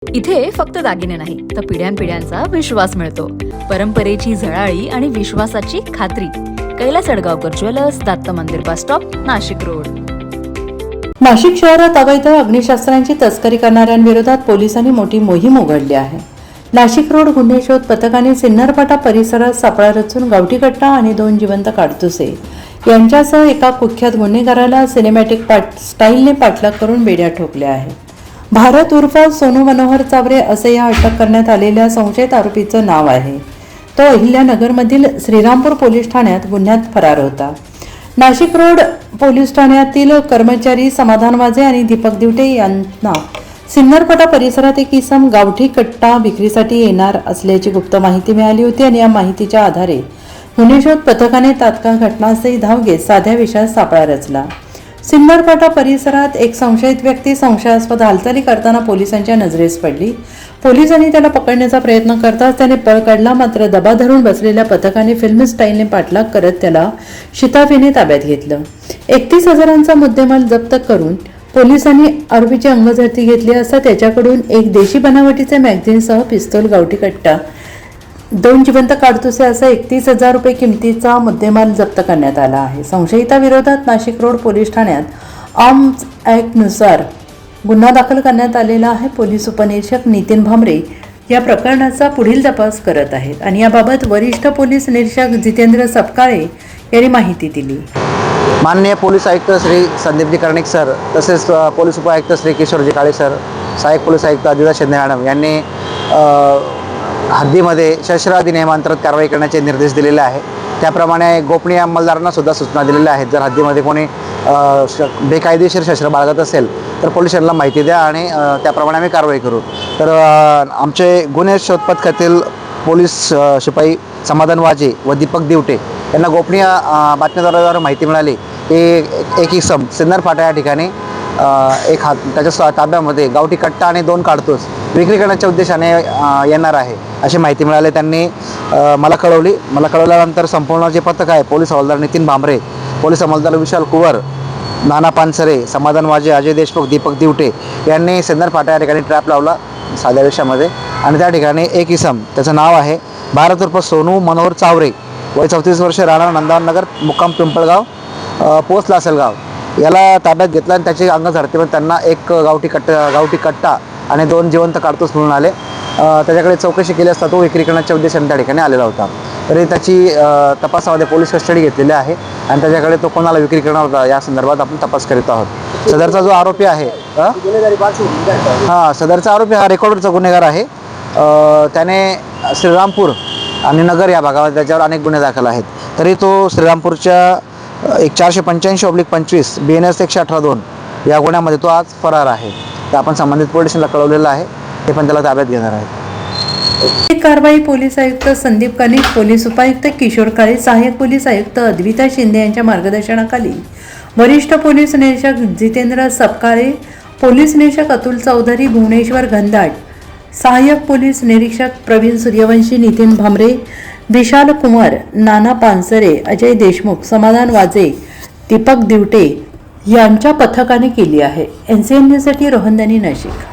इथे फक्त दागिने नाही तर पिढ्यानपिढ्यांचा विश्वास मिळतो. परंपरेची झळाळी आणि विश्वासाची खात्री. कैलास अडगावकर ज्वेलर्स, दत्त मंदिर bus stop, Nashik road. Nashik शहरात अवैध अग्निशस्त्रांची तस्करी करणाऱ्यांविरोधात पोलिसांनी मोठी मोहीम उघडली आहे. नाशिक रोड गुन्हे शोध पथकाने सिन्नरपाटा परिसरात सापळा रचून गावठी कट्टा आणि 2 जिवंत काडतुसे यांच्यासह एका कुख्यात गुन्हेगाराला सिनेमॅटिक स्टाईलने पाठलाग करून बेड्या ठोकल्या आहे. भारत उर्फ सोनू मनोहर चावरे असे या अटक करण्यात आलेल्या संशयित आरोपीचं नाव आहे. तो अहिल्यानगरमधील श्रीरामपूर पोलीस ठाण्यात गुन्ह्यात फरार होता. नाशिक रोड पोलीस ठाण्यातील कर्मचारी समाधान वाजे आणि दीपक दिवटे यांना सिन्नरपाटा परिसरात एक इसम गावठी कट्टा विक्रीसाठी येणार असल्याची गुप्त माहिती मिळाली होती आणि या माहितीच्या आधारे गुन्हे शोध पथकाने तात्काळ घटनास्थळी धाव घेत साध्या विषयात सापळा रचला. सिन्नरपाटा परिसरात एक संशयित व्यक्ती संशयास्पद हालचाली करताना पोलिसांच्या नजरेस पडली. पोलिसांनी त्याला पकडण्याचा प्रयत्न करताच त्याने पळ काढला. मात्र दबा धरून बसलेल्या पथकाने फिल्मी स्टाईलने पाठलाग करत त्याला शिताफीने ताब्यात घेतलं. 31,000चा मुद्देमाल जप्त करून पोलिसांनी आरोपीची अंगझडती घेतली असता त्याच्याकडून एक देशी बनावटीचे मॅगझिनसह पिस्तूल, गावठी कट्टा, 2 जिवंत काडतुसे असा 31,000 रुपये किमतीचा मुद्देमाल जप्त करण्यात आला आहे. संशयिताविरोधात नाशिक रोड पोलीस ठाण्यात आर्म्स ॲक्टनुसार गुन्हा दाखल करण्यात आलेला आहे. पोलीस उपनिरीक्षक नितीन भामरे या प्रकरणाचा पुढील तपास करत आहेत आणि याबाबत वरिष्ठ पोलीस निरीक्षक जितेंद्र सपकाळे यांनी माहिती दिली. माननीय पोलीस आयुक्त श्री संदीपजी कर्णिक सर, तसेच पोलीस उपायुक्त श्री किशोरजी काळे सर, सहाय्यक पोलीस आयुक्त अजिता शिंदे मॅडम यांनी हद्दीमध्ये शस्त्र अधिनियमांतर्गत कारवाई करण्याचे निर्देश दिलेले आहे. त्याप्रमाणे गोपनीय अंमलदारांना सुद्धा सूचना दिलेल्या आहेत. जर हद्दीमध्ये कोणी बेकायदेशीर शस्त्र बाळगत असेल तर पोलिसांना माहिती द्या आणि त्याप्रमाणे आम्ही कारवाई करू. तर आमचे गुन्हे शोध पथकातील पोलीस शिपाई समाधान वाजे व दीपक दिवटे यांना गोपनीय बातमीदाराद्वारे माहिती मिळाली की एक इसम सिन्नरपाटा या ठिकाणी त्याच्या ताब्यामध्ये गावठी कट्टा आणि 2 काडतूस विक्री करण्याच्या उद्देशाने येणार आहे अशी माहिती मिळाली. त्यांनी मला कळवली. मला कळवल्यानंतर संपूर्ण जे पथक आहे, पोलीस हवालदार नितीन भामरे, पोलीस हवालदार विशाल कुवर, नाना पानसरे, समाधान वाजे, अजय देशमुख, दीपक दिवटे यांनी सिन्नरपाटा या ठिकाणी ट्रॅप लावला साध्या विषयामध्ये आणि त्या ठिकाणी एक इसम, त्याचं नाव आहे भारत उर्फ सोनू मनोहर चावरे, वय 34 वर्षे, राहणार नंदावरनगर, मुक्काम पिंपळगाव, पोस्ट लासलगाव, याला ताब्यात घेतला आणि त्याची अंगझडतीमध्ये त्यांना एक गावठी कट्टा आणि 2 जिवंत काडतूस मिळून आले. त्याच्याकडे चौकशी केली असता तो विक्री करण्याच्या उद्देशाने त्या ठिकाणी आलेला होता. तरी त्याची तपासामध्ये पोलीस कस्टडी घेतलेली आहे आणि त्याच्याकडे तो कोणाला विक्री करणार होता या संदर्भात आपण तपास करीत आहोत. सदरचा जो आरोपी आहे सदरचा आरोपी हा रेकॉर्डरचा गुन्हेगार आहे. त्याने श्रीरामपूर आणि नगर या भागामध्ये त्याच्यावर अनेक गुन्हे दाखल आहेत. तरी तो श्रीरामपूरच्या 485/25 BNS 118-2 या गुन्ह्यामध्ये तो आज फरार आहे. तर आपण संबंधित पोलिसांना कळवलेलं आहे. ते पण त्याला ताब्यात घेणार आहेत. ही कारवाई पोलीस आयुक्त संदीप कर्णिक, पोलीस उपायुक्त किशोर काळे, सहाय्यक पोलीस आयुक्त अद्विता शिंदे यांच्या मार्गदर्शनाखाली वरिष्ठ पोलीस निरीक्षक जितेंद्र सपकाळे, पोलीस निरीक्षक अतुल चौधरी, भुवनेश्वर घनदाट, सहाय्यक पोलीस निरीक्षक प्रवीण सूर्यवंशी, नितीन भामरे, विशाल कुमार, नाना पानसरे, अजय देशमुख, समाधान वाजे, दीपक दिवटे यांच्या पथकाने केली आहे. NCN न्यूजसाठी रोहन दनी, नाशिक.